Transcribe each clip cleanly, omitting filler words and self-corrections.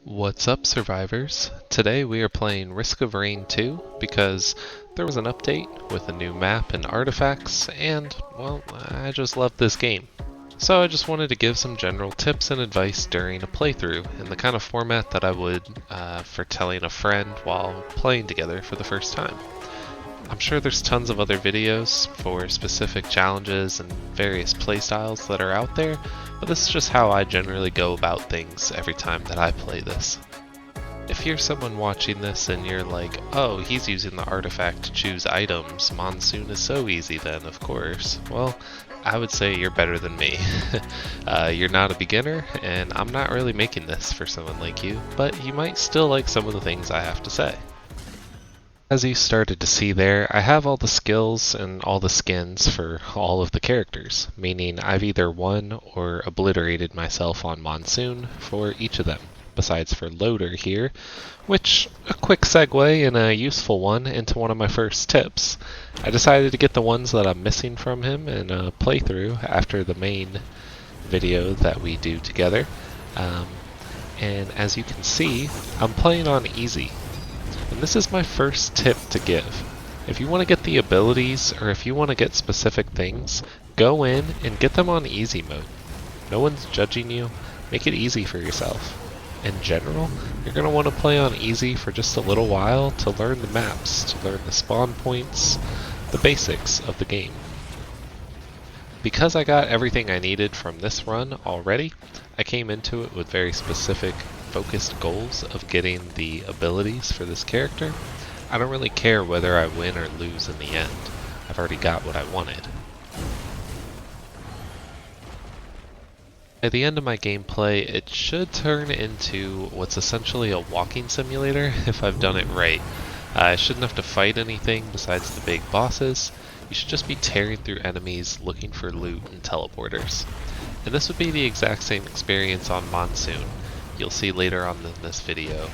What's up, survivors? Today we are playing Risk of Rain 2 because there was an update with a new map and artifacts, and, well, I just love this game. So I just wanted to give some general tips and advice during a playthrough in the kind of format that I would for telling a friend while playing together for the first time. I'm sure there's tons of other videos for specific challenges and various playstyles that are out there, but this is just how I generally go about things every time that I play this. If you're someone watching this and you're like, oh, he's using the artifact to choose items, Monsoon is so easy then, of course. Well, I would say you're better than me. You're not a beginner, and I'm not really making this for someone like you, but you might still like some of the things I have to say. As you started to see there, I have all the skills and all the skins for all of the characters, meaning I've either won or obliterated myself on Monsoon for each of them, besides for Loader here, which, a quick segue and a useful one into one of my first tips. I decided to get the ones that I'm missing from him in a playthrough after the main video that we do together. And as you can see, I'm playing on easy. And this is my first tip to give. If you want to get the abilities, or if you want to get specific things, go in and get them on easy mode. No one's judging you. Make it easy for yourself. In general, you're going to want to play on easy for just a little while to learn the maps, to learn the spawn points, the basics of the game. Because I got everything I needed from this run already, I came into it with very specific focused goals of getting the abilities for this character. I don't really care whether I win or lose in the end. I've already got what I wanted. At the end of my gameplay, it should turn into what's essentially a walking simulator if I've done it right. I shouldn't have to fight anything besides the big bosses. You should just be tearing through enemies looking for loot and teleporters. And this would be the exact same experience on Monsoon. You'll see later on in this video.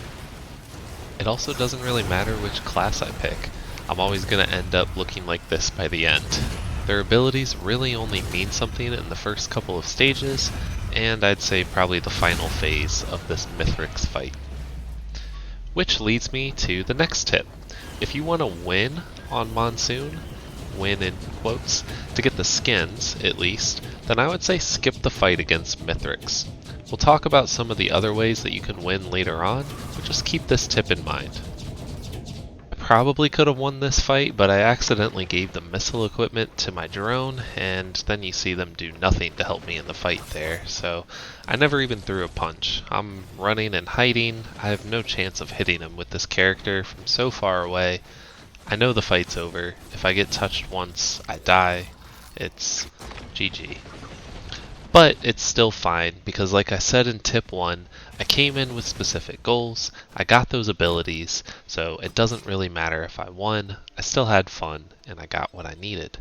It also doesn't really matter which class I pick. I'm always going to end up looking like this by the end. Their abilities really only mean something in the first couple of stages, and I'd say probably the final phase of this Mithrix fight. Which leads me to the next tip. If you want to win on Monsoon, win in quotes, to get the skins at least, then I would say skip the fight against Mithrix. We'll talk about some of the other ways that you can win later on, but just keep this tip in mind. I probably could have won this fight, but I accidentally gave the missile equipment to my drone, and then you see them do nothing to help me in the fight there, so I never even threw a punch. I'm running and hiding. I have no chance of hitting him with this character from so far away. I know the fight's over. If I get touched once, I die. It's GG. But it's still fine, because like I said in tip 1, I came in with specific goals, I got those abilities, so it doesn't really matter if I won, I still had fun, and I got what I needed.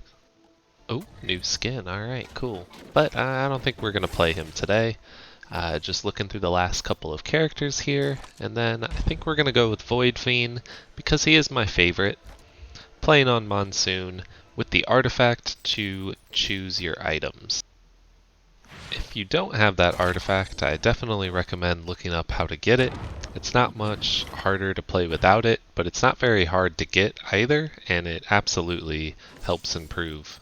Oh, new skin, alright, cool. But I don't think we're going to play him today. Just looking through the last couple of characters here, and then I think we're going to go with Void Fiend, because he is my favorite. Playing on Monsoon, with the artifact to choose your items. If you don't have that artifact, I definitely recommend looking up how to get it. It's not much harder to play without it, but it's not very hard to get either, and it absolutely helps improve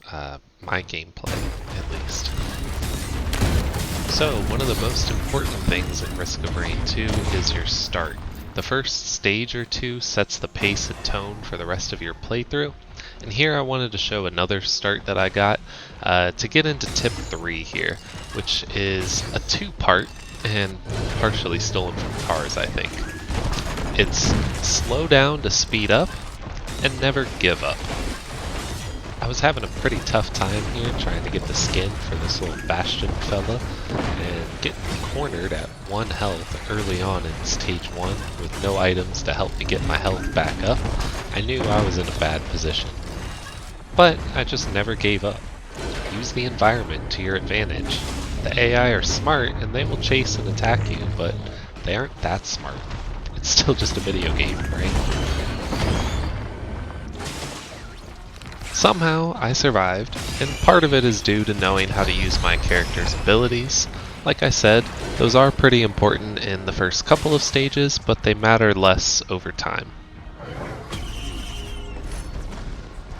my gameplay, at least. So, one of the most important things in Risk of Rain 2 is your start. The first stage or two sets the pace and tone for the rest of your playthrough. And here I wanted to show another start that I got to get into tip 3 here, which is a two-part and partially stolen from cars, I think. It's slow down to speed up and never give up. I was having a pretty tough time here trying to get the skin for this little Bastion fella and getting cornered at 1 health early on in stage 1 with no items to help me get my health back up. I knew I was in a bad position. But I just never gave up. Use the environment to your advantage. The AI are smart and they will chase and attack you, but they aren't that smart. It's still just a video game, right? Somehow I survived, and part of it is due to knowing how to use my character's abilities. Like I said, those are pretty important in the first couple of stages, but they matter less over time.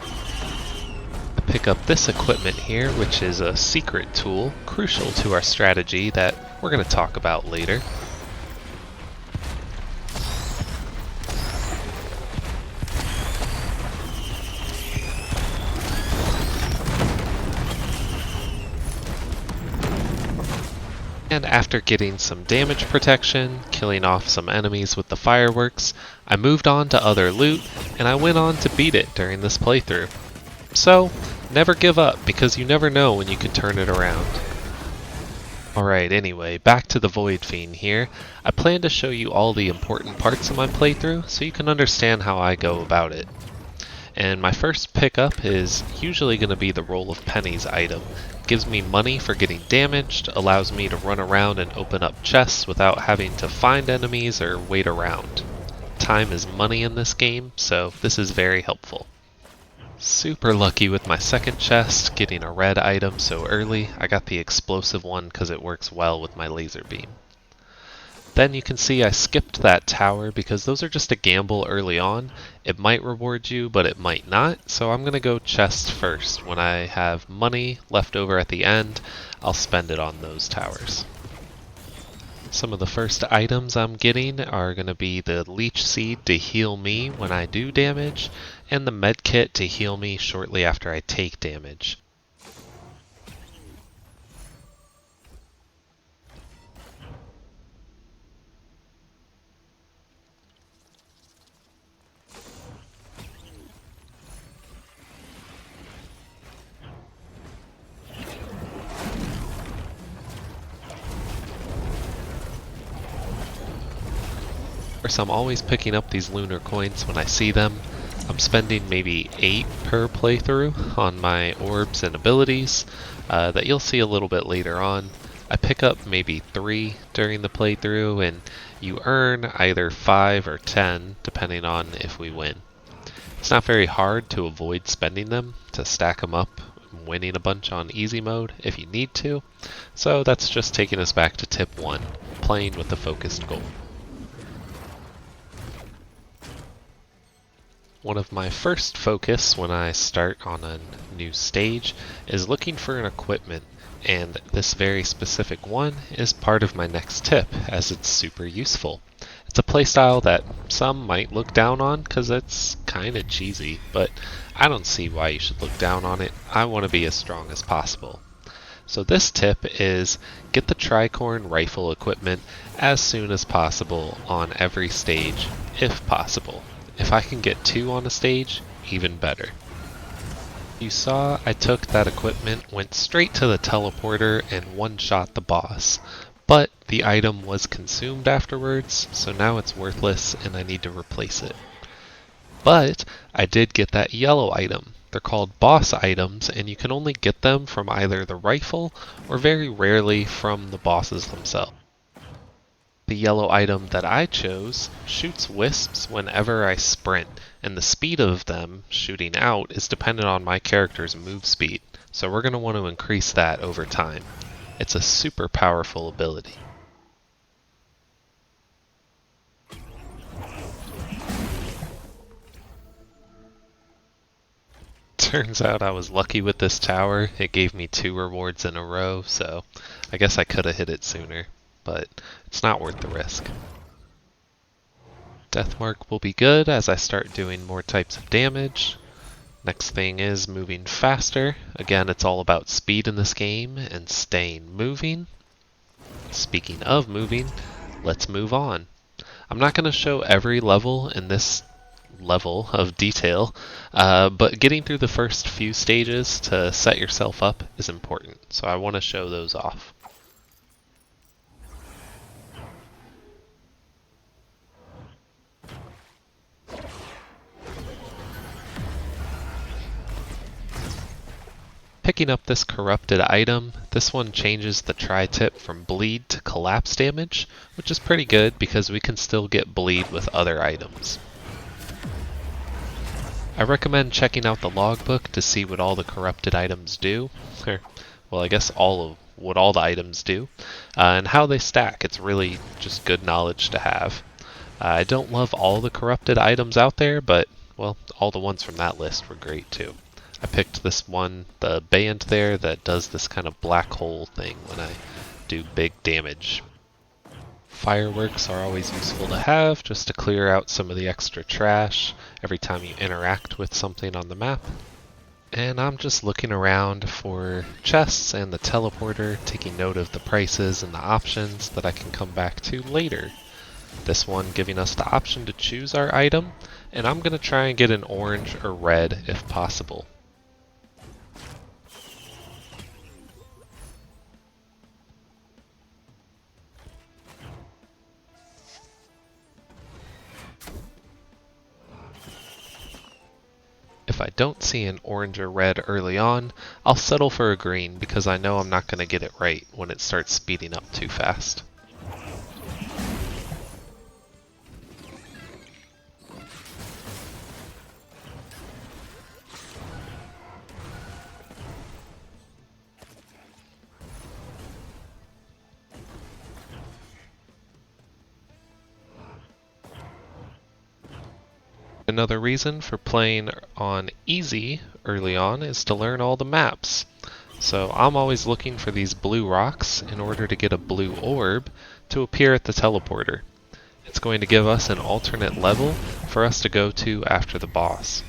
I pick up this equipment here, which is a secret tool, crucial to our strategy that we're going to talk about later. And after getting some damage protection, killing off some enemies with the fireworks, I moved on to other loot, and I went on to beat it during this playthrough. So, never give up, because you never know when you can turn it around. Alright, anyway, back to the Void Fiend here. I plan to show you all the important parts of my playthrough, so you can understand how I go about it. And my first pickup is usually going to be the Roll of Pennies item. It gives me money for getting damaged, allows me to run around and open up chests without having to find enemies or wait around. Time is money in this game, so this is very helpful. Super lucky with my second chest, getting a red item so early. I got the explosive one because it works well with my laser beam. Then you can see I skipped that tower because those are just a gamble early on. It might reward you, but it might not, so I'm going to go chest first. When I have money left over at the end, I'll spend it on those towers. Some of the first items I'm getting are going to be the Leech Seed to heal me when I do damage, and the Med Kit to heal me shortly after I take damage. Of course, I'm always picking up these lunar coins when I see them. I'm spending maybe 8 per playthrough on my orbs and abilities that you'll see a little bit later on. I pick up maybe 3 during the playthrough, and you earn either 5 or 10 depending on if we win. It's not very hard to avoid spending them, to stack them up, winning a bunch on easy mode if you need to. So that's just taking us back to tip 1, playing with the focused goal. One of my first focus when I start on a new stage is looking for an equipment, and this very specific one is part of my next tip, as it's super useful. It's a playstyle that some might look down on because it's kinda cheesy, but I don't see why you should look down on it. I want to be as strong as possible. So this tip is get the Tricorn rifle equipment as soon as possible on every stage, if possible. If I can get 2 on a stage, even better. You saw I took that equipment, went straight to the teleporter, and one-shot the boss. But the item was consumed afterwards, so now it's worthless and I need to replace it. But I did get that yellow item. They're called boss items, and you can only get them from either the rifle or very rarely from the bosses themselves. The yellow item that I chose shoots wisps whenever I sprint, and the speed of them shooting out is dependent on my character's move speed, so we're going to want to increase that over time. It's a super powerful ability. Turns out I was lucky with this tower. It gave me 2 rewards in a row, so I guess I could have hit it sooner. But it's not worth the risk. Deathmark will be good as I start doing more types of damage. Next thing is moving faster. Again, it's all about speed in this game and staying moving. Speaking of moving, let's move on. I'm not going to show every level in this level of detail, but getting through the first few stages to set yourself up is important, so I want to show those off. Picking up this corrupted item, this one changes the tri-tip from bleed to collapse damage, which is pretty good because we can still get bleed with other items. I recommend checking out the logbook to see what all the corrupted items do. Well, I guess all of what all the items do, and how they stack. It's really just good knowledge to have. I don't love all the corrupted items out there, but, well, all the ones from that list were great too. I picked this one, the band there, that does this kind of black hole thing when I do big damage. Fireworks are always useful to have, just to clear out some of the extra trash every time you interact with something on the map. And I'm just looking around for chests and the teleporter, taking note of the prices and the options that I can come back to later. This one giving us the option to choose our item, and I'm going to try and get an orange or red if possible. If I don't see an orange or red early on, I'll settle for a green because I know I'm not going to get it right when it starts speeding up too fast. Another reason for playing on easy early on is to learn all the maps. So I'm always looking for these blue rocks in order to get a blue orb to appear at the teleporter. It's going to give us an alternate level for us to go to after the boss.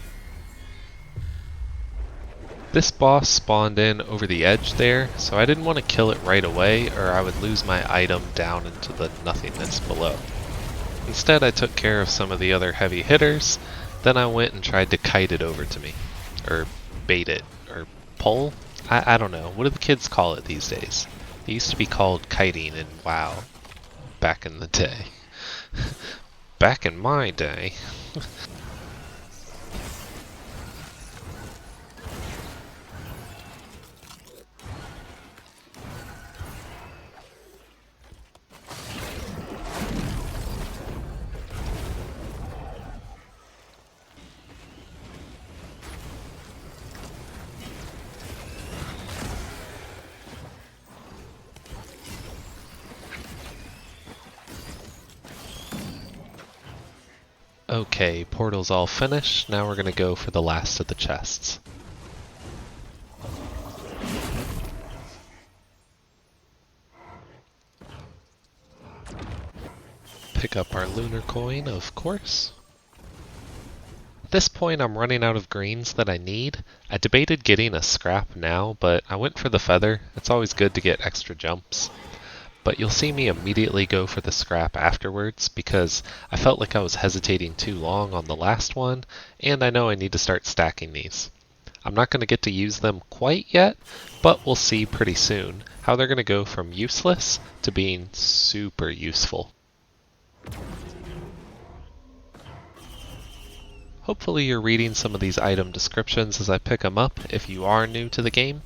This boss spawned in over the edge there, so I didn't want to kill it right away or I would lose my item down into the nothingness below. Instead, I took care of some of the other heavy hitters, then I went and tried to kite it over to me. Or bait it. Or pull? I don't know. What do the kids call it these days? It used to be called kiting in WoW. Back in the day. Back in my day. Okay, portal's all finished. Now we're gonna go for the last of the chests. Pick up our lunar coin, of course. At this point I'm running out of greens that I need. I debated getting a scrap now, but I went for the feather. It's always good to get extra jumps. But you'll see me immediately go for the scrap afterwards because I felt like I was hesitating too long on the last one, and I know I need to start stacking these. I'm not going to get to use them quite yet, but we'll see pretty soon how they're going to go from useless to being super useful. Hopefully you're reading some of these item descriptions as I pick them up if you are new to the game,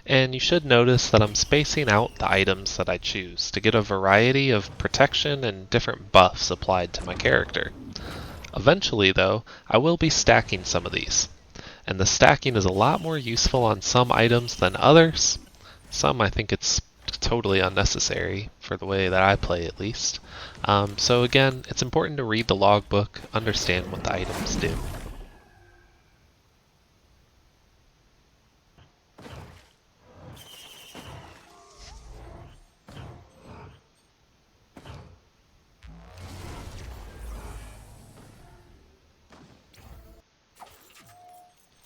and you should notice that I'm spacing out the items that I choose to get a variety of protection and different buffs applied to my character. Eventually though, I will be stacking some of these, and the stacking is a lot more useful on some items than others. Some I think it's totally unnecessary for the way that I play at least. So again, it's important to read the logbook, understand what the items do.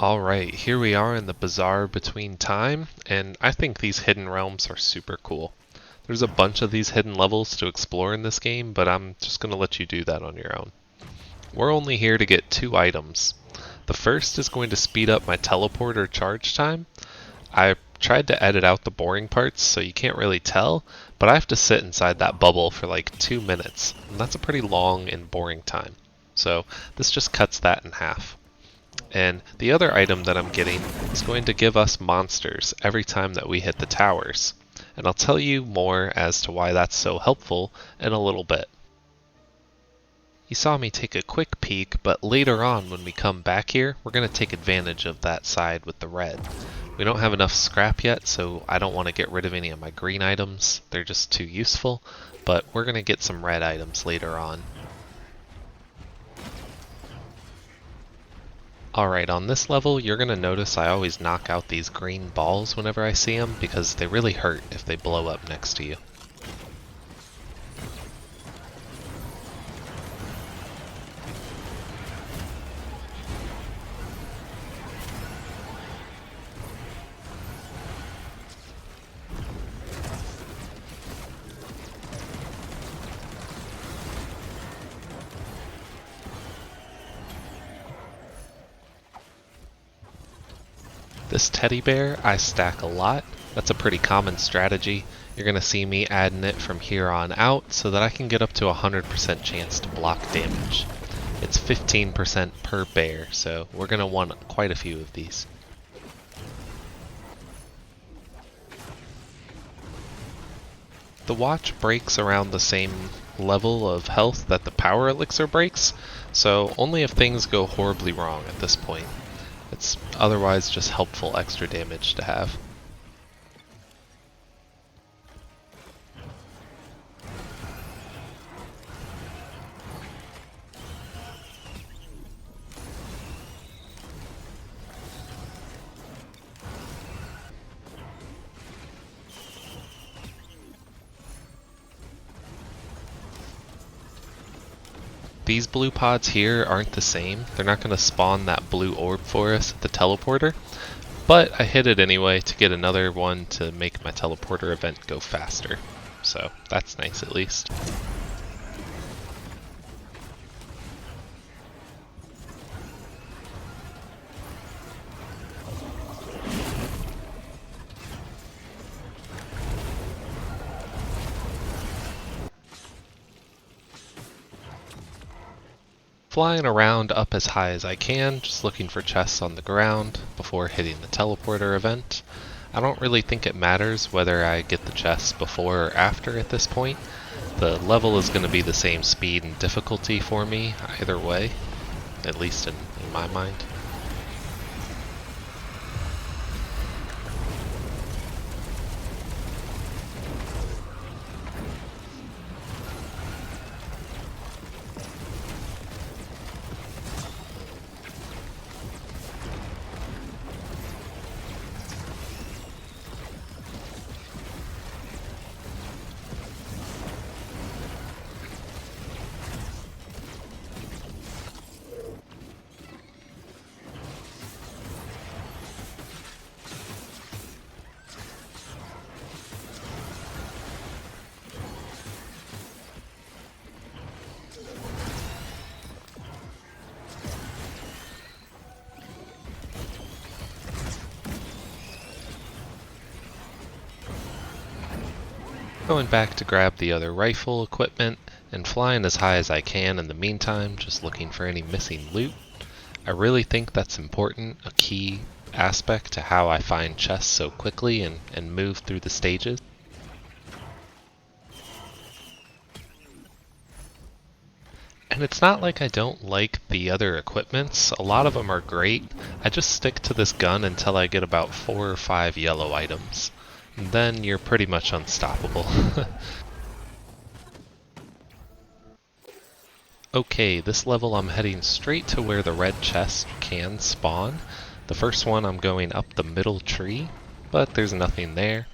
Alright, here we are in the bazaar between time, and I think these hidden realms are super cool. There's a bunch of these hidden levels to explore in this game, but I'm just going to let you do that on your own. We're only here to get 2 items. The first is going to speed up my teleporter charge time. I tried to edit out the boring parts so you can't really tell, but I have to sit inside that bubble for like 2 minutes, and that's a pretty long and boring time. So this just cuts that in half. And the other item that I'm getting is going to give us monsters every time that we hit the towers. And I'll tell you more as to why that's so helpful in a little bit. You saw me take a quick peek, but later on when we come back here, we're going to take advantage of that side with the red. We don't have enough scrap yet, so I don't want to get rid of any of my green items. They're just too useful, but we're going to get some red items later on. Alright, on this level, you're going to notice I always knock out these green balls whenever I see them, because they really hurt if they blow up next to you. This teddy bear I stack a lot. That's a pretty common strategy. You're going to see me adding it from here on out so that I can get up to 100% chance to block damage. It's 15% per bear, so we're going to want quite a few of these. The watch breaks around the same level of health that the power elixir breaks, so only if things go horribly wrong at this point. It's otherwise just helpful extra damage to have. These blue pods here aren't the same. They're not going to spawn that blue orb for us at the teleporter, but I hit it anyway to get another one to make my teleporter event go faster. So that's nice at least. Flying around up as high as I can, just looking for chests on the ground before hitting the teleporter event. I don't really think it matters whether I get the chests before or after at this point. The level is going to be the same speed and difficulty for me either way, at least in my mind. Going back to grab the other rifle equipment and flying as high as I can in the meantime, just looking for any missing loot. I really think that's important, a key aspect to how I find chests so quickly and move through the stages. And it's not like I don't like the other equipments, a lot of them are great. I just stick to this gun until I get about 4 or 5 yellow items. And then you're pretty much unstoppable. Okay, this level I'm heading straight to where the red chest can spawn. The first one I'm going up the middle tree, but there's nothing there.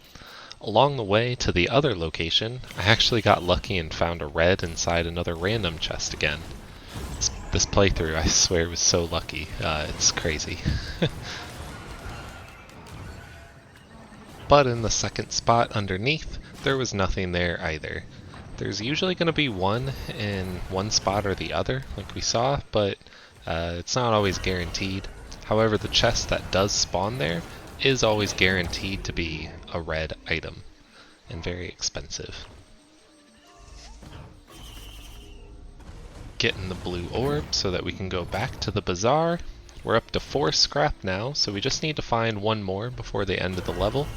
Along the way to the other location, I actually got lucky and found a red inside another random chest again. This playthrough, I swear, was so lucky. It's crazy. But in the second spot underneath, there was nothing there either. There's usually going to be one in one spot or the other, like we saw, but it's not always guaranteed. However, the chest that does spawn there is always guaranteed to be a red item, and very expensive. Getting the blue orb so that we can go back to the bazaar. We're up to 4 scrap now, so we just need to find one more before the end of the level.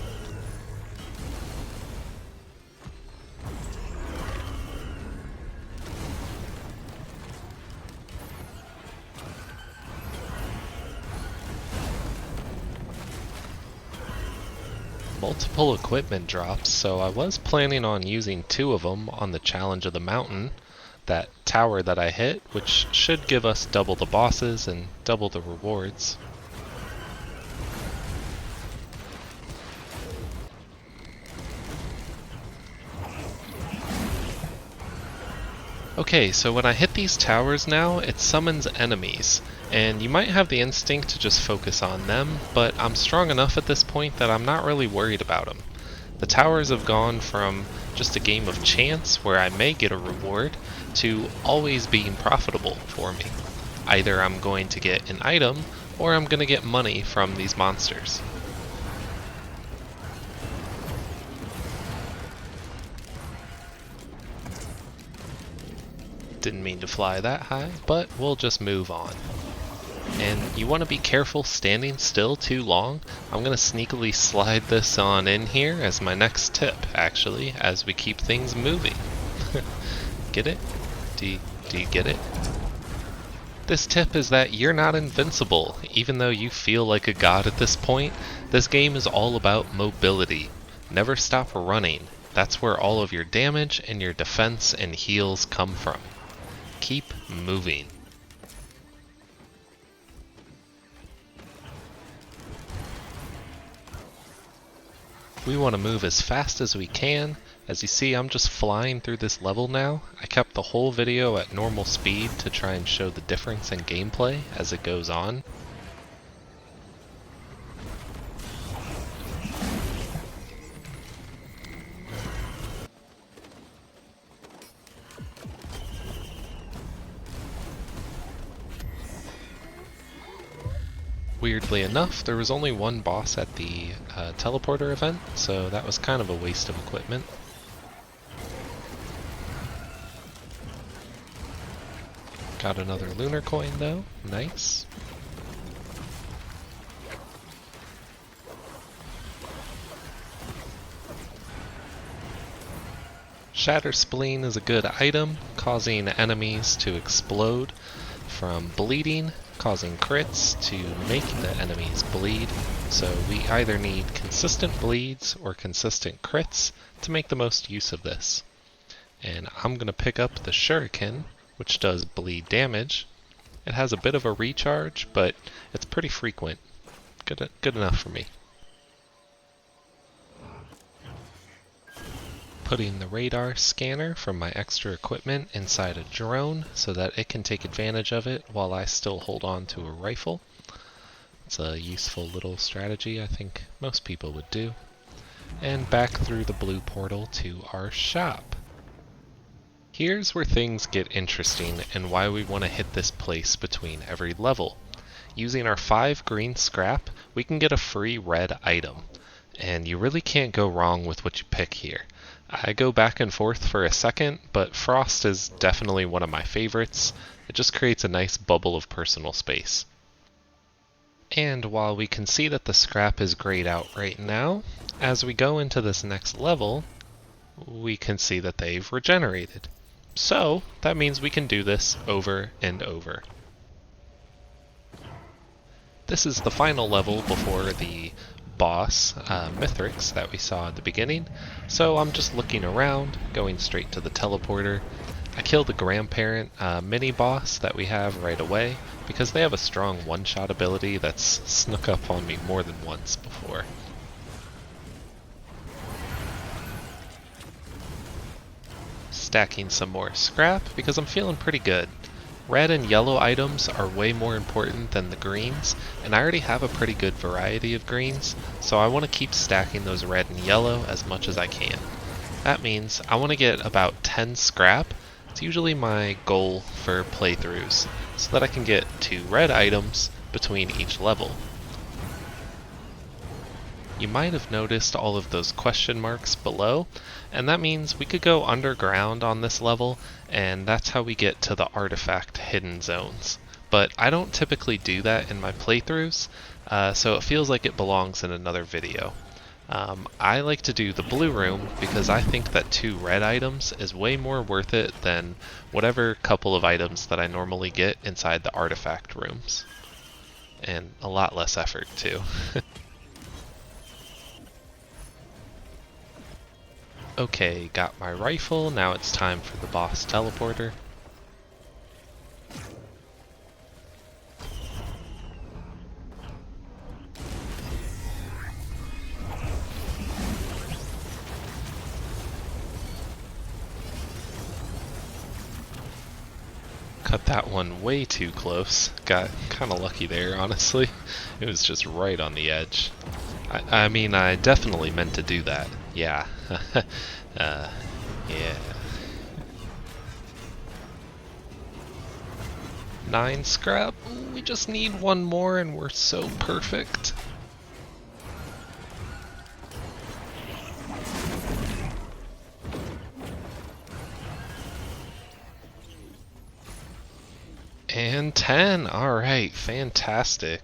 multiple equipment drops, so I was planning on using 2 of them on the Challenge of the Mountain, that tower that I hit, which should give us double the bosses and double the rewards. Okay, so when I hit these towers now, it summons enemies, and you might have the instinct to just focus on them, but I'm strong enough at this point that I'm not really worried about them. The towers have gone from just a game of chance, where I may get a reward, to always being profitable for me. Either I'm going to get an item, or I'm going to get money from these monsters. Didn't mean to fly that high, but we'll just move on. And you want to be careful standing still too long. I'm going to sneakily slide this on in here as my next tip, actually, as we keep things moving. Get it? Do you get it? This tip is that you're not invincible. Even though you feel like a god at this point, this game is all about mobility. Never stop running. That's where all of your damage and your defense and heals come from. Keep moving. We want to move as fast as we can. As you see, I'm just flying through this level now. I kept the whole video at normal speed to try and show the difference in gameplay as it goes on. Weirdly enough, there was only one boss at the teleporter event, so that was kind of a waste of equipment. Got another lunar coin though, nice. Shatter Spleen is a good item, causing enemies to explode from bleeding, causing crits to make the enemies bleed. So we either need consistent bleeds or consistent crits to make the most use of this. And I'm going to pick up the Shuriken, which does bleed damage. It has a bit of a recharge, but it's pretty frequent. Good enough for me. Putting the radar scanner from my extra equipment inside a drone so that it can take advantage of it while I still hold on to a rifle. It's a useful little strategy I think most people would do. And back through the blue portal to our shop. Here's where things get interesting and why we want to hit this place between every level. Using our 5 green scrap, we can get a free red item. And you really can't go wrong with what you pick here. I go back and forth for a second, but Frost is definitely one of my favorites. It just creates a nice bubble of personal space. And while we can see that the scrap is grayed out right now, as we go into this next level, we can see that they've regenerated. So that means we can do this over and over. This is the final level before the boss, Mithrix, that we saw at the beginning. So I'm just looking around, going straight to the teleporter. I kill the grandparent mini-boss that we have right away, because they have a strong one-shot ability that's snuck up on me more than once before. Stacking some more scrap, because I'm feeling pretty good. Red and yellow items are way more important than the greens, and I already have a pretty good variety of greens, so I want to keep stacking those red and yellow as much as I can. That means I want to get about 10 scrap. It's usually my goal for playthroughs, so that I can get 2 red items between each level. You might have noticed all of those question marks below, and that means we could go underground on this level, and that's how we get to the artifact hidden zones. But I don't typically do that in my playthroughs, so it feels like it belongs in another video. I like to do the blue room because I think that 2 red items is way more worth it than whatever couple of items that I normally get inside the artifact rooms. And a lot less effort too. Okay, got my rifle, now it's time for the boss teleporter. Cut that one way too close. Got kinda lucky there, honestly. It was just right on the edge. I mean, I definitely meant to do that. Yeah. Yeah. 9 scrap. Ooh, we just need one more and we're so perfect. And 10. Alright, fantastic.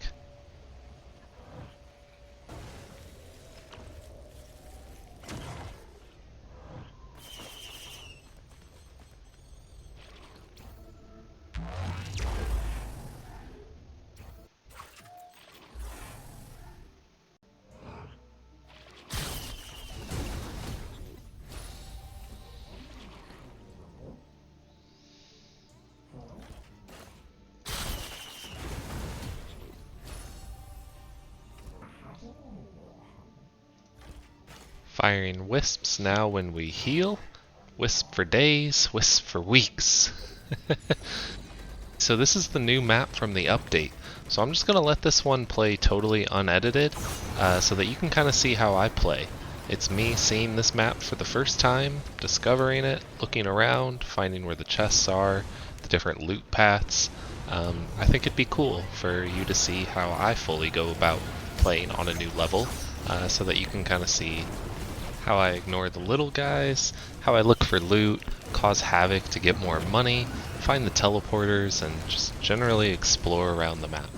Firing wisps now when we heal. Wisp for days, wisp for weeks. So this is the new map from the update. So I'm just going to let this one play totally unedited so that you can kind of see how I play. It's me seeing this map for the first time, discovering it, looking around, finding where the chests are, the different loot paths. I think it'd be cool for you to see how I fully go about playing on a new level so that you can kind of see how I ignore the little guys, how I look for loot, cause havoc to get more money, find the teleporters, and just generally explore around the map.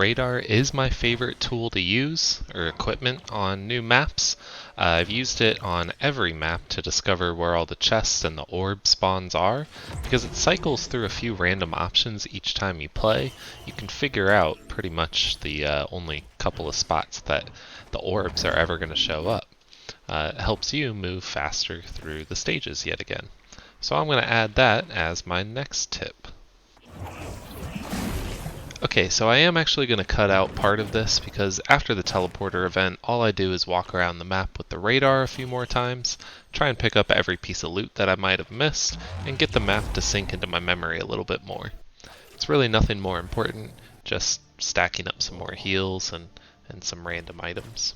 radar is my favorite tool to use, or equipment, on new maps. I've used it on every map to discover where all the chests and the orb spawns are, because it cycles through a few random options each time you play. You can figure out pretty much the only couple of spots that the orbs are ever going to show up. It helps you move faster through the stages yet again. So I'm going to add that as my next tip. Okay, so I am actually going to cut out part of this because after the teleporter event, all I do is walk around the map with the radar a few more times, try and pick up every piece of loot that I might have missed, and get the map to sink into my memory a little bit more. It's really nothing more important, just stacking up some more heals and some random items.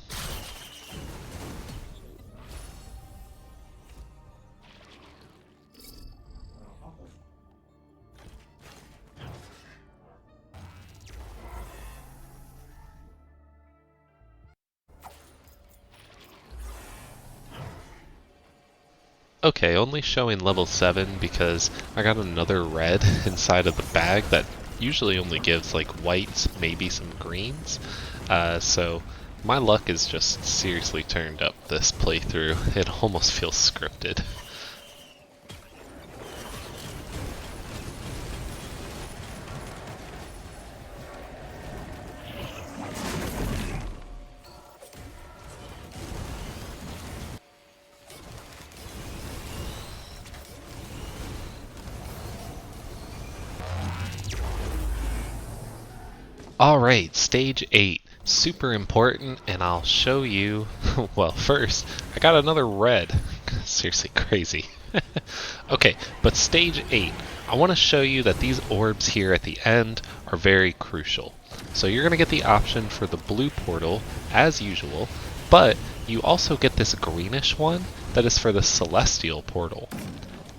Okay, only showing level 7 because I got another red inside of the bag that usually only gives like whites, maybe some greens. So my luck is just seriously turned up this playthrough. It almost feels scripted. Alright, stage 8. Super important, and I'll show you... Well, first, I got another red. Seriously crazy. Okay, but stage 8. I want to show you that these orbs here at the end are very crucial. So you're going to get the option for the blue portal, as usual, but you also get this greenish one that is for the celestial portal.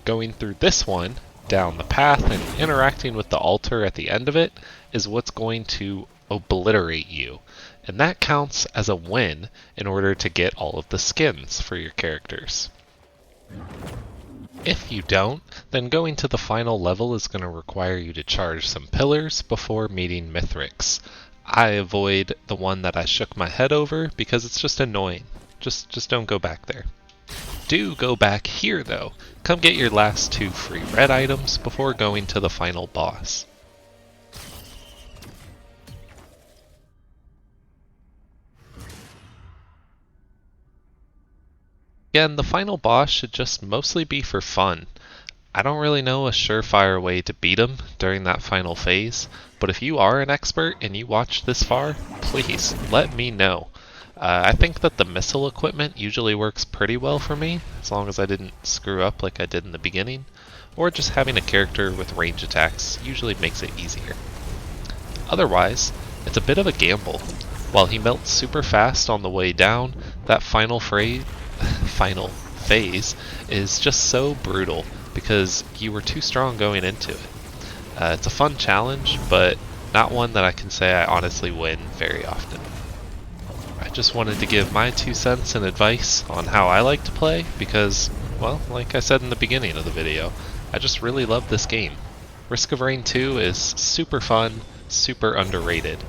Going through this one, down the path and interacting with the altar at the end of it is what's going to obliterate you, and that counts as a win in order to get all of the skins for your characters. If you don't, then going to the final level is going to require you to charge some pillars before meeting Mithrix. I avoid the one that I shook my head over because it's just annoying. Just don't go back there. Do go back here though. Come get your last 2 free red items before going to the final boss. Again, the final boss should just mostly be for fun. I don't really know a surefire way to beat him during that final phase, but if you are an expert and you watched this far, please let me know. I think that the missile equipment usually works pretty well for me, as long as I didn't screw up like I did in the beginning, or just having a character with range attacks usually makes it easier. Otherwise, it's a bit of a gamble. While he melts super fast on the way down, that final phase is just so brutal because you were too strong going into it. It's a fun challenge, but not one that I can say I honestly win very often. I just wanted to give my 2 cents and advice on how I like to play because, well, like I said in the beginning of the video, I just really love this game. Risk of Rain 2 is super fun, super underrated.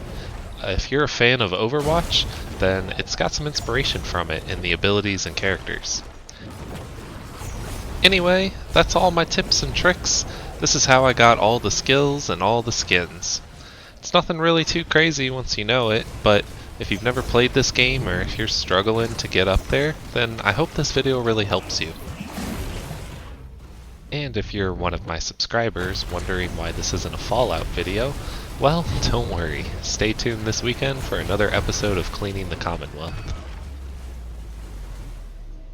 If you're a fan of Overwatch, then it's got some inspiration from it in the abilities and characters. Anyway, that's all my tips and tricks. This is how I got all the skills and all the skins. It's nothing really too crazy once you know it, but if you've never played this game or if you're struggling to get up there, then I hope this video really helps you. And if you're one of my subscribers wondering why this isn't a Fallout video, well, don't worry. Stay tuned this weekend for another episode of Cleaning the Commonwealth.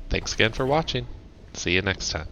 Thanks again for watching. See you next time.